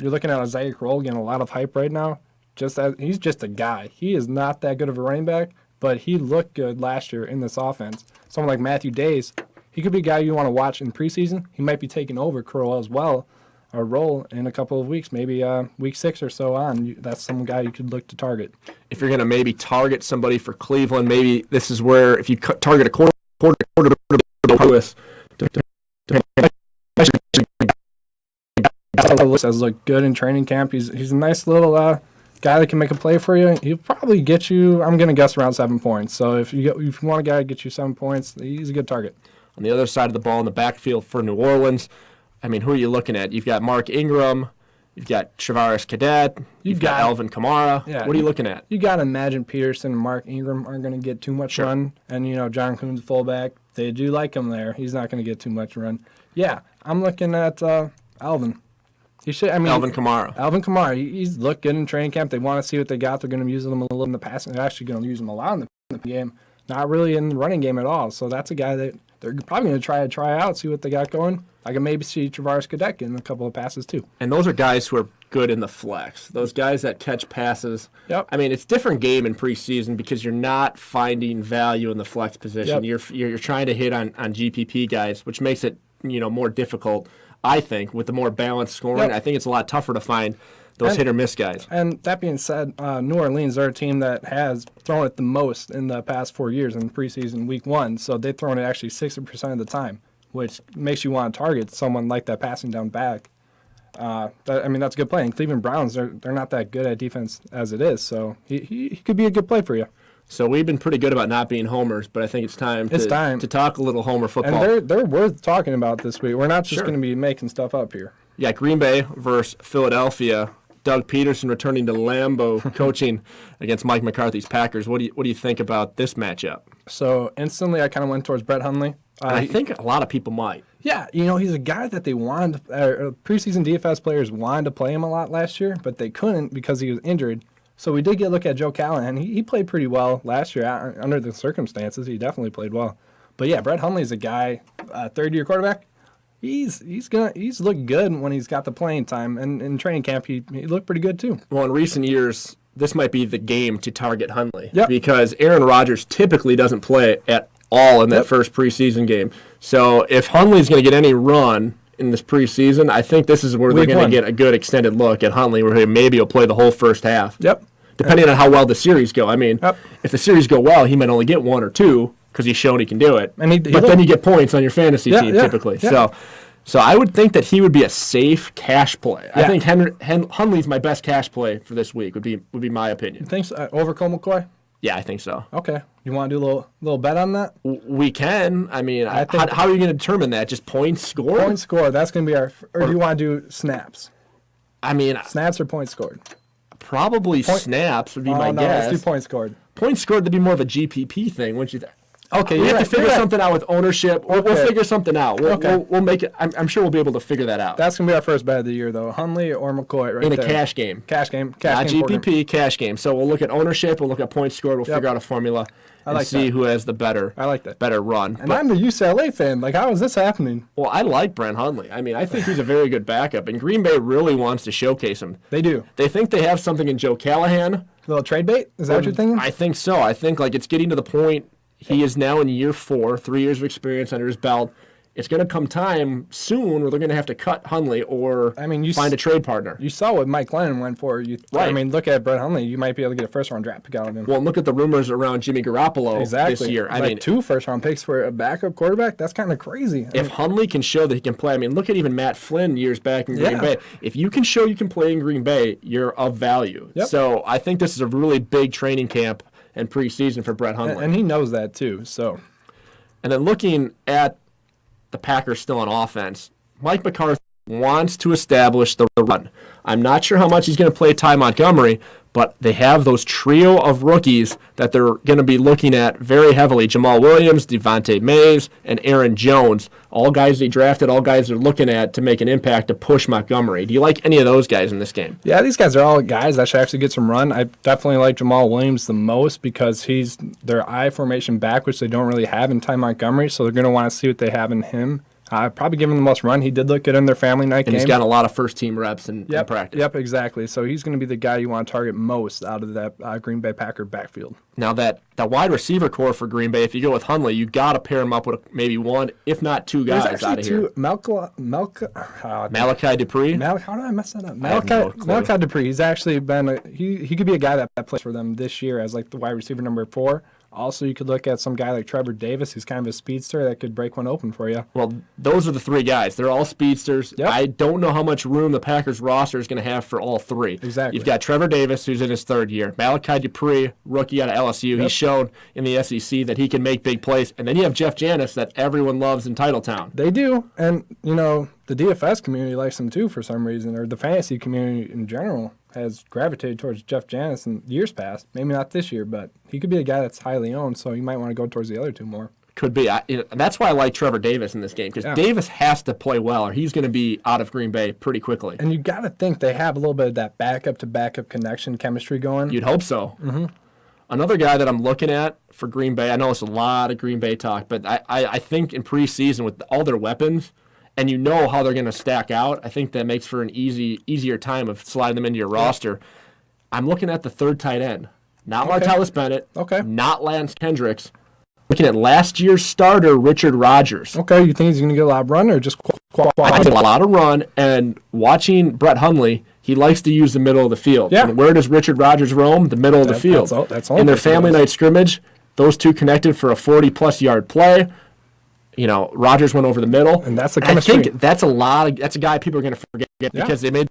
You're looking at Isaiah Crowell getting a lot of hype right now. He's just a guy. He is not that good of a running back, but he looked good last year in this offense. Someone like Matthew Days, he could be a guy you want to watch in preseason. He might be taking over Crowell as well, a role in a couple of weeks, maybe week 6 or so on. That's some guy you could look to target. If you're going to maybe target somebody for Cleveland, maybe this is where if you target a quarter says look good in training camp. He's a nice little guy that can make a play for you. He'll probably get you, I'm going to guess, around 7 points. So if you want a guy to get you 7 points, he's a good target. On the other side of the ball in the backfield for New Orleans, I mean, who are you looking at? You've got Mark Ingram, you've got Travaris Cadet, you've got Alvin Kamara. Yeah, what are you looking at? You got to imagine Peterson and Mark Ingram aren't going to get too much run. And, John Kuhn's fullback, they do like him there. He's not going to get too much run. Yeah, I'm looking at Alvin. Alvin Kamara. Alvin Kamara, he's looked good in training camp. They want to see what they got. They're going to use him a little in the passing. They're actually going to use him a lot in the game. Not really in the running game at all. So that's a guy that they're probably going to try out, see what they got going. I can maybe see Travaris Cadet getting a couple of passes too. And those are guys who are good in the flex. Those guys that catch passes. Yep. I mean, it's a different game in preseason because you're not finding value in the flex position. Yep. You're trying to hit on GPP guys, which makes it more difficult. I think with the more balanced scoring, I think it's a lot tougher to find those hit or miss guys. And that being said, New Orleans are a team that has thrown it the most in the past 4 years in preseason week 1. So they've thrown it actually 60% of the time, which makes you want to target someone like that passing down back. That's a good play. And Cleveland Browns, they're not that good at defense as it is. So he could be a good play for you. So we've been pretty good about not being homers, but I think it's time to talk a little homer football. And they're worth talking about this week. We're not just going to be making stuff up here. Yeah, Green Bay versus Philadelphia. Doug Peterson returning to Lambeau, coaching against Mike McCarthy's Packers. What do you think about this matchup? So instantly, I kind of went towards Brett Hundley. I think a lot of people might. Yeah, he's a guy that they wanted. Preseason DFS players wanted to play him a lot last year, but they couldn't because he was injured. So we did get a look at Joe Callahan. He played pretty well last year under the circumstances. He definitely played well. But yeah, Brett Hundley's a guy, third-year quarterback. He's looked good when he's got the playing time, and in training camp he looked pretty good too. Well, in recent years, this might be the game to target Hundley because Aaron Rodgers typically doesn't play at all in that first preseason game. So if Hundley's going to get any run in this preseason, I think this is where they're going to get a good extended look at Hundley, where maybe he'll play the whole first half. Yep. Depending on how well the series go. I mean, if the series go well, he might only get 1 or 2 because he's shown he can do it. But then you get points on your fantasy team typically. Yeah. So I would think that he would be a safe cash play. Yeah. I think Hundley's my best cash play for this week. Would be my opinion. You think so? Over Colt McCoy? Yeah, I think so. Okay. You want to do a little bet on that? We can. I mean, how are you going to determine that? Just points scored? Points scored. That's going to be our. Or do you want to do snaps? I mean, snaps or points scored? Probably snaps would be my guess. Let's do points scored. Points scored would be more of a GPP thing, wouldn't you think? Okay, we have to figure something out with ownership. We'll figure something out. We'll make it. I'm sure we'll be able to figure that out. That's gonna be our first bet of the year, though. Hundley or McCoy, right in there. A cash game. Cash game. Not GPP, cash game. So we'll look at ownership. We'll look at points scored. We'll figure out a formula and see who has the better. I like that. Better run. And I'm the UCLA fan. Like, how is this happening? Well, I like Brent Hundley. I mean, I think he's a very good backup, and Green Bay really wants to showcase him. They do. They think they have something in Joe Callahan. A little trade bait? Is that what you're thinking? I think so. I think it's getting to the point. He is now in year 4, 3 years of experience under his belt. It's going to come time soon where they're going to have to cut Hundley or find a trade partner. You saw what Mike Glennon went for. I mean, look at Brett Hundley. You might be able to get a first-round draft pick out of him. Well, look at the rumors around Jimmy Garoppolo this year. I mean, 2 first-round picks for a backup quarterback? That's kind of crazy. If Hundley can show that he can play, I mean, look at even Matt Flynn years back in Green Bay. If you can show you can play in Green Bay, you're of value. Yep. So I think this is a really big training camp and preseason for Brett Hundley. And he knows that too. So, and then looking at the Packers still on offense, Mike McCarthy wants to establish the run. I'm not sure how much he's going to play Ty Montgomery, but they have those trio of rookies that they're going to be looking at very heavily. Jamal Williams, Devontae Mays, and Aaron Jones, all guys they drafted, all guys they're looking at to make an impact to push Montgomery. Do you like any of those guys in this game? Yeah, these guys are all guys that should actually get some run. I definitely like Jamal Williams the most because he's their I formation back, which they don't really have in Ty Montgomery, so they're going to want to see what they have in him. Probably give him the most run. He did look good in their family night game. And he's got a lot of first-team reps in practice. Yep, exactly. So he's going to be the guy you want to target most out of that Green Bay Packer backfield. Now, that wide receiver core for Green Bay, if you go with Hundley, you got to pair him up with maybe 1, if not 2 guys out of here. Malachi Dupree? How did I mess that up? Malachi Dupree. He's actually been he could be a guy that plays for them this year as the wide receiver number 4. Also, you could look at some guy like Trevor Davis, who's kind of a speedster that could break one open for you. Well, those are the 3 guys. They're all speedsters. Yep. I don't know how much room the Packers roster is going to have for all 3. Exactly. You've got Trevor Davis, who's in his 3rd year. Malachi Dupree, rookie out of LSU. Yep. He's shown in the SEC that he can make big plays. And then you have Jeff Janis that everyone loves in Titletown. They do. And, the DFS community likes him too for some reason, or the fantasy community in general has gravitated towards Jeff Janis in years past. Maybe not this year, but he could be a guy that's highly owned, so you might want to go towards the other 2 more. Could be. That's why I like Trevor Davis in this game, because Davis has to play well, or he's going to be out of Green Bay pretty quickly. And you got to think they have a little bit of that backup-to-backup connection chemistry going. You'd hope so. Mm-hmm. Another guy that I'm looking at for Green Bay, I know it's a lot of Green Bay talk, but I think in preseason with all their weapons, and how they're going to stack out, I think that makes for an easier time of sliding them into your roster. I'm looking at the 3rd tight end. Not Martellus Bennett. Okay. Not Lance Kendricks. Looking at last year's starter, Richard Rodgers. Okay, you think he's going to get a lot of run or just a lot of run, and watching Brett Hundley, he likes to use the middle of the field. Yeah. And where does Richard Rodgers roam? The middle of the field. That's all in their family night scrimmage, those 2 connected for a 40-plus yard play. Rodgers went over the middle. And that's the chemistry. I think that's a guy people are going to forget because they made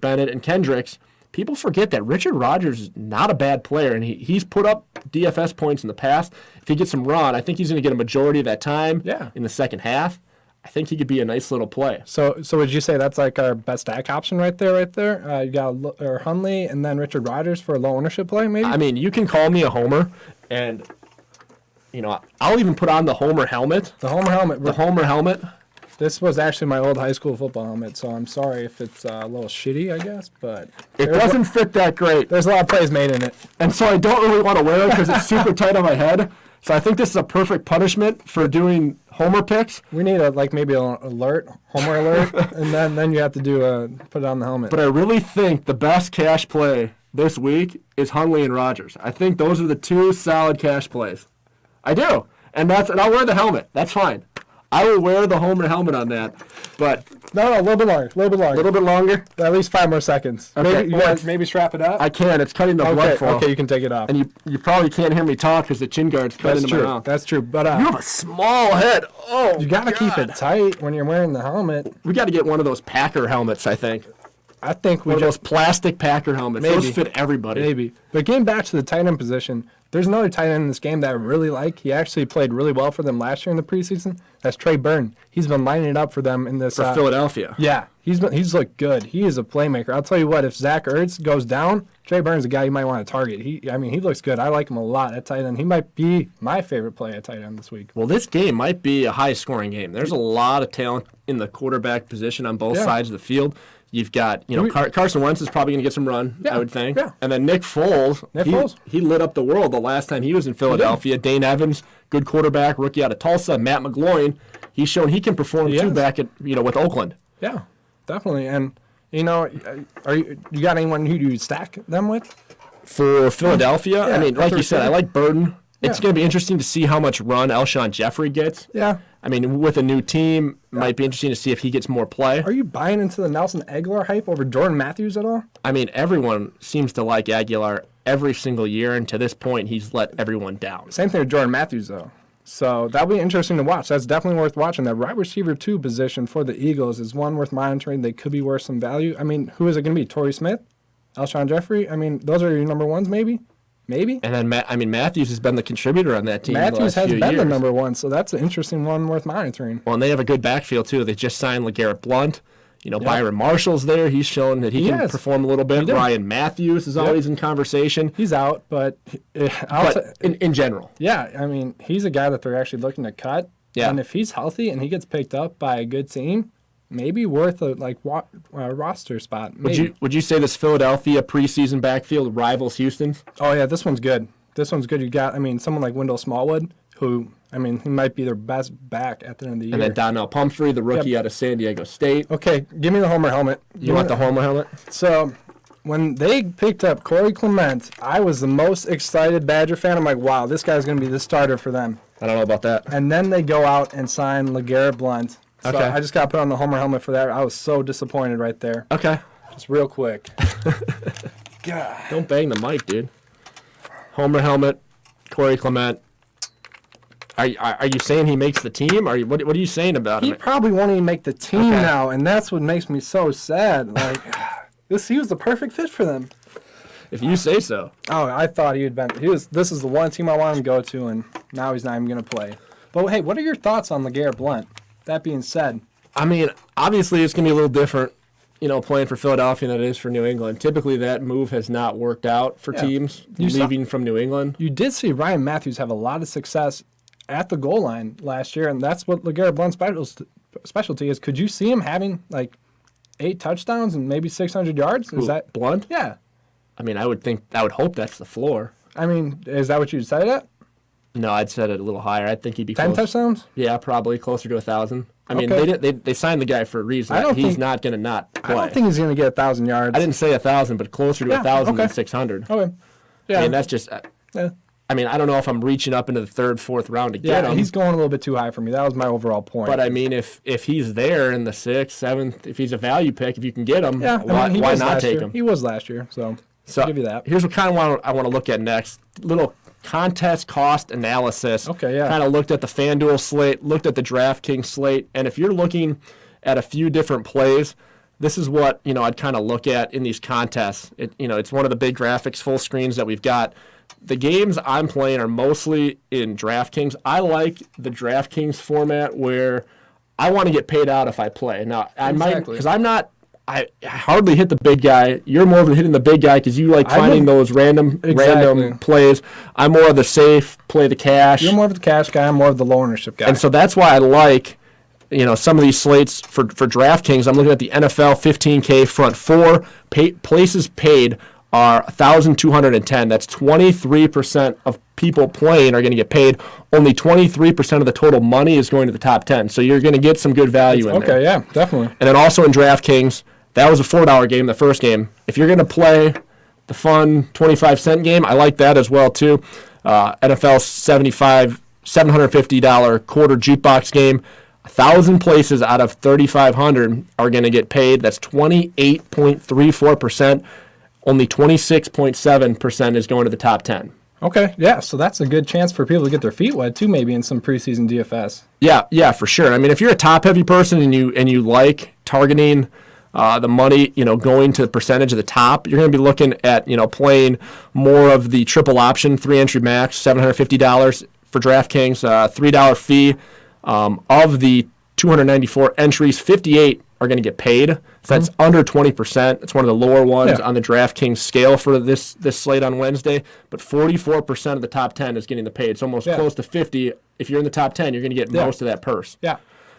Bennett and Kendricks. People forget that Richard Rodgers is not a bad player, and he's put up DFS points in the past. If he gets some run, I think he's going to get a majority of that time in the second half. I think he could be a nice little play. So would you say that's like our best stack option right there? You got Hundley and then Richard Rodgers for a low ownership play, maybe? I mean, you can call me a homer, and, I'll even put on the homer helmet. The Homer helmet. The homer helmet. This was actually my old high school football helmet, so I'm sorry if it's a little shitty, I guess, but It doesn't fit that great. there's a lot of plays made in it. And so I don't really want to wear it because it's super tight on my head. So I think this is a perfect punishment for doing homer picks. We need maybe an alert, Homer alert, and then you have to put it on the helmet. But I really think the best cash play this week is Hundley and Rodgers. I think those are the two solid cash plays. I do. And I'll wear the helmet. That's fine. I will wear the homer helmet on that. But no, a little bit longer. a little bit longer. At least 5 more seconds. Okay. Maybe strap it up. I can. It's cutting the blood flow. Okay, you can take it off. And you probably can't hear me talk because the chin guard's cut into my mouth. That's true. But You have a small head. Oh, you got to keep it tight when you're wearing the helmet. We got to get one of those Packer helmets, I think. I think One of those plastic Packer helmets. Maybe. Those fit everybody. Maybe. But getting back to the tight end position, there's another tight end in this game that I really like. He actually played really well for them last year in the preseason. That's Trey Burton. He's been lining it up for them in this. For Philadelphia. Yeah, he's looked good. He is a playmaker. I'll tell you what, if Zach Ertz goes down, Trey Burton's a guy you might want to target. He looks good. I like him a lot at tight end. He might be my favorite play at tight end this week. Well, this game might be a high-scoring game. There's a lot of talent in the quarterback position on both sides of the field. You've got, Carson Wentz is probably going to get some run, I would think. Yeah. And then Nick Foles, he lit up the world the last time he was in Philadelphia. Dane Evans, good quarterback, rookie out of Tulsa. Matt McGloin, he's shown he can perform too back at, with Oakland. Yeah, definitely. And, you got anyone who you stack them with? For Philadelphia, Yeah, like you said, I like Burton. It's Yeah. going to be interesting to see how much run Alshon Jeffrey gets. Yeah. With a new team, might be interesting to see if he gets more play. Are you buying into the Nelson Aguilar hype over Jordan Matthews at all? Everyone seems to like Aguilar every single year, and to this point, he's let everyone down. Same thing with Jordan Matthews, though. So that'll be interesting to watch. That's definitely worth watching. That wide receiver 2 position for the Eagles is one worth monitoring. They could be worth some value. Who is it going to be? Torrey Smith? Alshon Jeffrey? Those are your number ones, maybe? Maybe. And then Matthews has been the contributor on that team. Matthews has been years. the number one, so that's an interesting one worth monitoring. Well, and they have a good backfield too. They just signed LeGarrette Blount. Byron Marshall's there. He's shown that he can perform a little bit. Ryan Matthews is always in conversation. He's out, but in general. Yeah, he's a guy that they're actually looking to cut. Yeah. And if he's healthy and he gets picked up by a good team, maybe worth a roster spot. Maybe. Would you say this Philadelphia preseason backfield rivals Houston's? Oh yeah, this one's good. You got someone like Wendell Smallwood, who he might be their best back at the end of the year. And then Donnell Pumphrey, the rookie out of San Diego State. Okay, give me the homer helmet. You want the homer helmet? So when they picked up Corey Clement, I was the most excited Badger fan. I'm like, wow, this guy's going to be the starter for them. I don't know about that. And then they go out and sign LeGarrette Blount. So Okay. I just got to put on the homer helmet for that. I was so disappointed right there. Okay. Just real quick. God. Don't bang the mic, dude. Homer helmet, Corey Clement. Are you saying he makes the team? What are you saying about He him? probably won't even make the team now, and that's what makes me so sad. He was the perfect fit for them. If you say so. Oh, I thought he had been. This is the one team I wanted him to go to, and now he's not even going to play. But hey, what are your thoughts on LeGarrette Blount? That being said, Obviously it's going to be a little different, playing for Philadelphia than it is for New England. Typically that move has not worked out for teams leaving from New England. You did see Ryan Matthews have a lot of success at the goal line last year, and that's what LeGarrette Blount's specialty is. Could you see him having 8 touchdowns and maybe 600 yards? Is that Blount? Yeah. I would hope that's the floor. Is that what you'd say that? No, I'd set it a little higher. I think he'd be 10 close. touchdowns? Yeah, probably closer to 1,000. Okay. They signed the guy for a reason. He's not going to not play. I don't think he's going to get 1,000 yards. I didn't say 1,000, but closer to 1,000 than okay. 600. Okay. Yeah. That's just. Yeah. I don't know if I'm reaching up into the 3rd, 4th round to get him. He's going a little bit too high for me. That was my overall point. But if he's there in the 6th, 7th, if he's a value pick, if you can get him, why not take him? He was last year, so I'll give you that. Here's what I want to look at next. Little contest cost analysis. Okay, yeah. Kind of looked at the FanDuel slate, looked at the DraftKings slate, and if you're looking at a few different plays, this is what I'd kind of look at in these contests. It's one of the big graphics, full screens that we've got. The games I'm playing are mostly in DraftKings. I like the DraftKings format where I want to get paid out if I play. Now, I might, Exactly. because I hardly hit the big guy. You're more of a hitting the big guy because you like finding those random plays. I'm more of the safe, play the cash. You're more of the cash guy. I'm more of the low ownership guy. And so that's why I like, some of these slates for DraftKings. I'm looking at the NFL 15K front four. Places paid are 1,210. That's 23% of people playing are going to get paid. Only 23% of the total money is going to the top 10. So you're going to get some good value in there. Okay, yeah, definitely. And then also in DraftKings, that was a $4 game, the first game. If you're going to play the fun 25-cent game, I like that as well too. NFL $750 quarter jukebox game. 1,000 places out of 3,500 are going to get paid. That's 28.34%. Only 26.7% is going to the top 10. Okay, yeah, so that's a good chance for people to get their feet wet too, maybe in some preseason DFS. Yeah, for sure. I mean, if you're a top-heavy person and you like targeting the money, going to the percentage of the top, you're going to be looking at playing more of the triple option 3-entry max, $750 for DraftKings, $3 fee. Of the 294 entries, 58 are going to get paid. So that's under 20%. It's one of the lower ones on the DraftKings scale for this slate on Wednesday. But 44% of the top 10 is getting the paid. It's almost close to 50. If you're in the top 10, you're going to get most of that purse. Yeah.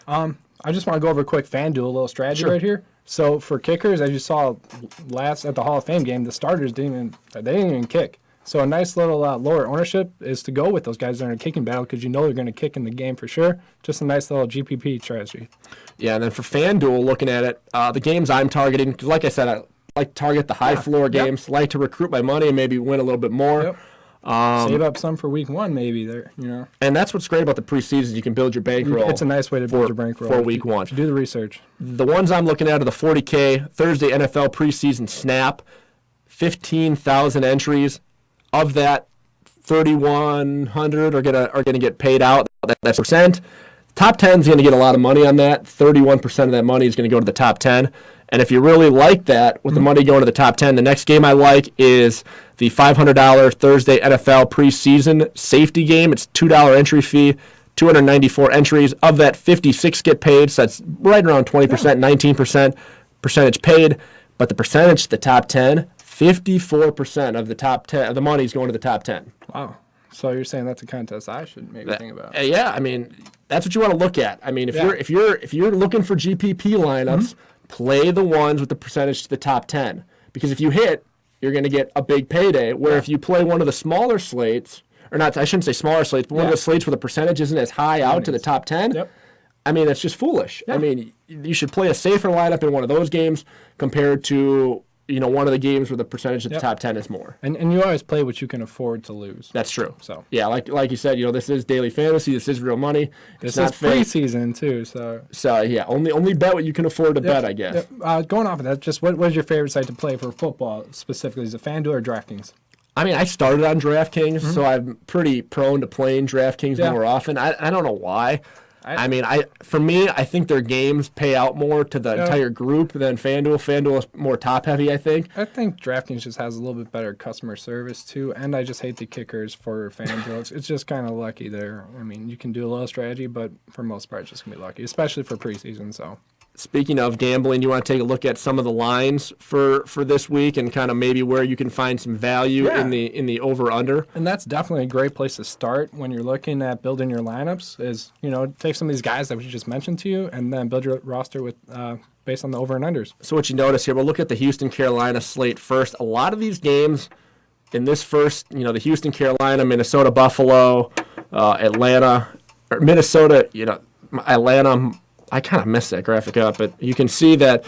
I just want to go over a quick FanDuel little strategy right here. So for kickers, as you saw last at the Hall of Fame game, the starters didn't even kick. So a nice little lower ownership is to go with those guys that are in a kicking battle because they're going to kick in the game for sure. Just a nice little GPP strategy. Yeah, and then for FanDuel, looking at it, the games I'm targeting, because like I said, I like to target the high floor games, like to recruit my money and maybe win a little bit more. Yep. Save up some for week one maybe there, And that's what's great about the preseason. You can build your bankroll. It's a nice way to build your bankroll for week one. Do the research. The ones I'm looking at are the 40K Thursday NFL Preseason Snap, 15,000 entries. Of that, 3,100 are gonna get paid out. That's percent. Top 10 is going to get a lot of money on that. 31% of that money is going to go to the top 10. And if you really like that, with the money going to the top 10, the next game I like is the $500 Thursday NFL Preseason Safety game. It's $2 entry fee, 294 entries. Of that, 56 get paid, so that's right around 20%, 19% percentage paid. But the percentage, the top 10, 54% of the top 10 of the money is going to the top 10. Wow. So you're saying that's a contest I should maybe think about? Yeah, I mean, that's what you want to look at. I mean, if you're looking for GPP lineups, play the ones with the percentage to the top 10, because if you hit, you're going to get a big payday. Where if you play one of the smaller slates, or not, I shouldn't say smaller slates, but one of the slates where the percentage isn't as high out to the top 10. I mean, that's just foolish. I mean, you should play a safer lineup in one of those games compared to one of the games where the percentage of the top 10 is more. And you always play what you can afford to lose. That's true. So yeah, like you said, this is daily fantasy. This is real money. This is preseason too. So yeah, only bet what you can afford to bet, I guess. Going off of that, just what is your favorite site to play for football specifically? Is it FanDuel or DraftKings? I mean, I started on DraftKings, so I'm pretty prone to playing DraftKings more often. I don't know why. For me, I think their games pay out more to the entire group than FanDuel. FanDuel is more top-heavy, I think. I think DraftKings just has a little bit better customer service, too, and I just hate the kickers for FanDuel. It's just kind of lucky there. I mean, you can do a little strategy, but for the most part, it's just going to be lucky, especially for preseason, so... Speaking of gambling, you want to take a look at some of the lines for this week and kind of maybe where you can find some value in the over-under. And that's definitely a great place to start when you're looking at building your lineups is, take some of these guys that we just mentioned to you and then build your roster with based on the over and unders. So what you notice here, we'll look at the Houston-Carolina slate first. A lot of these games in this first, the Houston-Carolina, Minnesota-Buffalo, Atlanta, or Minnesota, Atlanta, I kind of messed that graphic up, but you can see that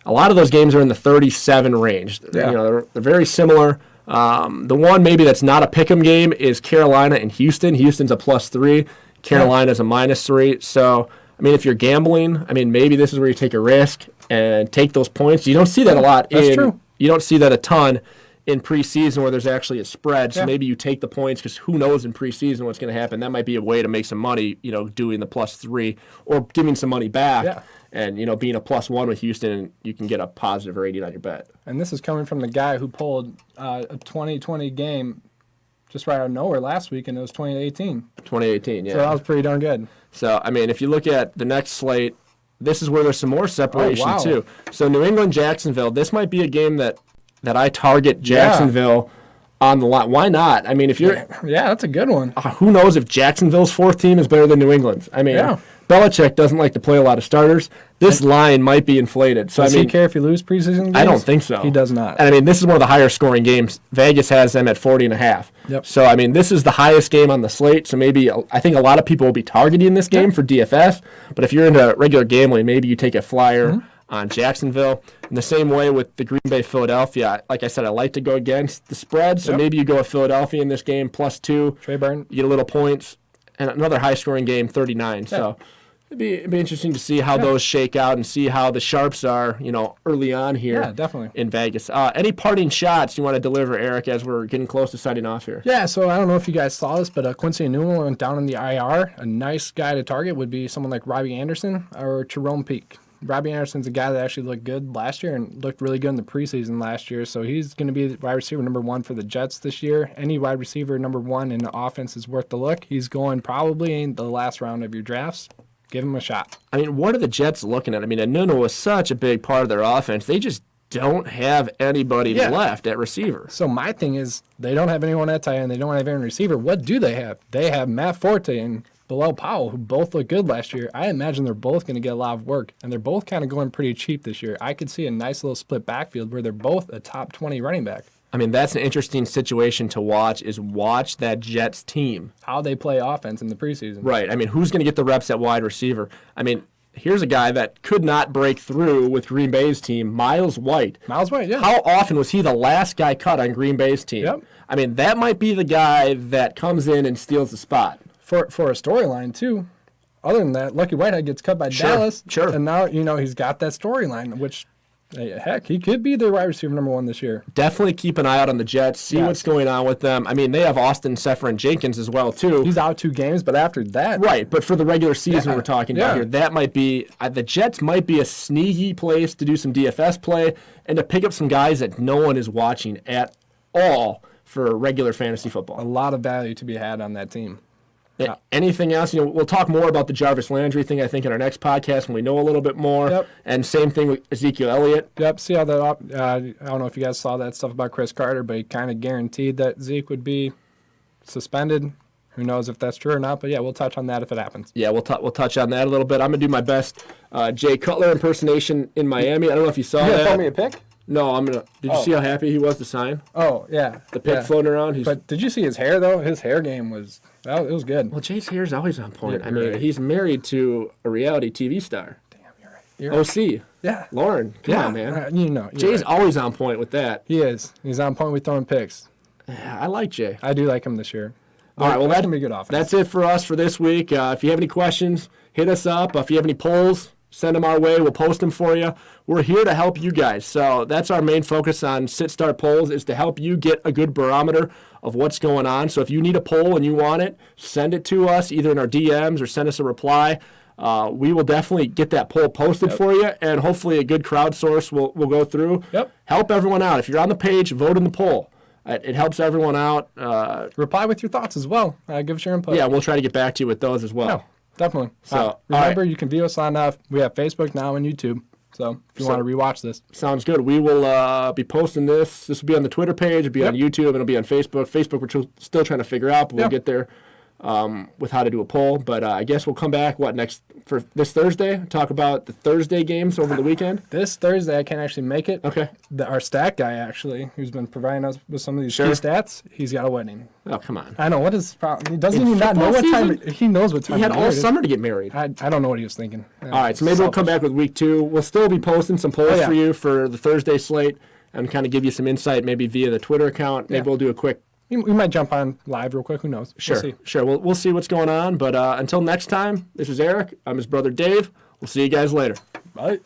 a lot of those games are in the 37 range. Yeah. They're very similar. The one maybe that's not a pick'em game is Carolina and Houston. Houston's a +3. Carolina's a -3. So, I mean, if you're gambling, maybe this is where you take a risk and take those points. You don't see that a lot. That's true. You don't see that a ton in preseason where there's actually a spread. So maybe you take the points because who knows in preseason what's going to happen. That might be a way to make some money, doing the +3 or giving some money back. Yeah. And, being a +1 with Houston, you can get a positive rating on your bet. And this is coming from the guy who pulled a 2020 game just right out of nowhere last week, and it was 2018. 2018, yeah. So that was pretty darn good. So, I mean, if you look at the next slate, this is where there's some more separation, wow. too. So, New England, Jacksonville, this might be a game that I target Jacksonville on the line. Why not? I mean, if you're... Yeah, that's a good one. Who knows if Jacksonville's fourth team is better than New England's? I mean, Belichick doesn't like to play a lot of starters. This line might be inflated. So Does I mean, he care if you lose preseason games? I don't think so. He does not. And I mean, this is one of the higher scoring games. Vegas has them at 40.5. Yep. So I mean, this is the highest game on the slate. So maybe I think a lot of people will be targeting this game for DFS. But if you're into regular gambling, maybe you take a flyer on Jacksonville. In the same way with the Green Bay Philadelphia, like I said, I like to go against the spread. So maybe you go with Philadelphia in this game +2. Trey Burton. You get a little points. And another high scoring game, 39. So it'd be interesting to see how those shake out and see how the sharps are, early on here. Yeah, definitely. In Vegas. Any parting shots you want to deliver, Eric, as we're getting close to signing off here? Yeah, so I don't know if you guys saw this, but Quincy Newell went down in the IR. A nice guy to target would be someone like Robbie Anderson or Jerome Peak. Robbie Anderson's a guy that actually looked good last year and looked really good in the preseason last year, so he's going to be the wide receiver number 1 for the Jets this year. Any wide receiver number 1 in the offense is worth the look. He's going probably in the last round of your drafts. Give him a shot. I mean, what are the Jets looking at? I mean, Nunu was such a big part of their offense. They just don't have anybody left at receiver. So my thing is, they don't have anyone at tight end. They don't have any receiver. What do they have? They have Matt Forte and Bilal Powell, who both looked good last year. I imagine they're both going to get a lot of work, and they're both kind of going pretty cheap this year. I could see a nice little split backfield where they're both a top 20 running back. I mean, that's an interesting situation to watch, is watch that Jets team. How they play offense in the preseason. Right. I mean, who's going to get the reps at wide receiver? I mean, here's a guy that could not break through with Green Bay's team, Miles White. Miles White, yeah. How often was he the last guy cut on Green Bay's team? Yep. I mean, that might be the guy that comes in and steals the spot. For a storyline, too. Other than that, Lucky Whitehead gets cut by Dallas. Sure. And now, he's got that storyline, which, heck, he could be the wide receiver number 1 this year. Definitely keep an eye out on the Jets. See what's going on with them. I mean, they have Austin Seferian-Jenkins as well, too. He's out 2 games, but after that. Right, but for the regular season we're talking about here, that might be, the Jets might be a sneaky place to do some DFS play and to pick up some guys that no one is watching at all for regular fantasy football. A lot of value to be had on that team. Anything else? We'll talk more about the Jarvis Landry thing, I think, in our next podcast when we know a little bit more. Yep. And same thing with Ezekiel Elliott. Yep. See how that. I don't know if you guys saw that stuff about Chris Carter, but he kind of guaranteed that Zeke would be suspended. Who knows if that's true or not? But yeah, we'll touch on that if it happens. Yeah, we'll touch on that a little bit. I'm gonna do my best Jay Cutler impersonation in Miami. I don't know if you saw that. Throw me a pick? No, I'm gonna. Did you see how happy he was to sign? Oh yeah. The pick floating around. But did you see his hair though? His hair game was. It was good. Well, Jay's hair's always on point. Yeah, I mean, right. he's married to a reality TV star. Damn, you're right. OC. Yeah. Lauren. Come on, man. Jay's right. always on point with that. He is. He's on point with throwing picks. Yeah, I like Jay. I do like him this year. All right, well, that's going to be a good offense. That's it for us for this week. If you have any questions, hit us up. If you have any polls, send them our way. We'll post them for you. We're here to help you guys. So that's our main focus on SitStartPolls, is to help you get a good barometer of what's going on. So if you need a poll and you want it, send it to us either in our DMs or send us a reply. We will definitely get that poll posted for you, and hopefully a good crowdsource will go through. Yep. Help everyone out. If you're on the page, vote in the poll. It helps everyone out. Reply with your thoughts as well. Give us your input. Yeah, we'll try to get back to you with those as well. No, definitely. So remember, you can view us on. We have Facebook now and YouTube. So if you want to rewatch this, sounds good. We will be posting this. This will be on the Twitter page. It'll be on YouTube. And it'll be on Facebook. Facebook we're still trying to figure out, but we'll get there with how to do a poll. But I guess we'll come back next for this Thursday. Talk about the Thursday games over the weekend. This Thursday I can't actually make it. Okay. Our stat guy actually, who's been providing us with some of these key stats, he's got a wedding. Oh, come on. I know, what is his problem? He doesn't even not know what time. He knows what time. He had all summer to get married. I don't know what he was thinking. All right, so maybe we'll come back with week 2. We'll still be posting some polls for you for the Thursday slate and kind of give you some insight, maybe via the Twitter account. Maybe we'll do a quick. We might jump on live real quick. Who knows? Sure. We'll see what's going on. But until next time, this is Eric. I'm his brother Dave. We'll see you guys later. Bye.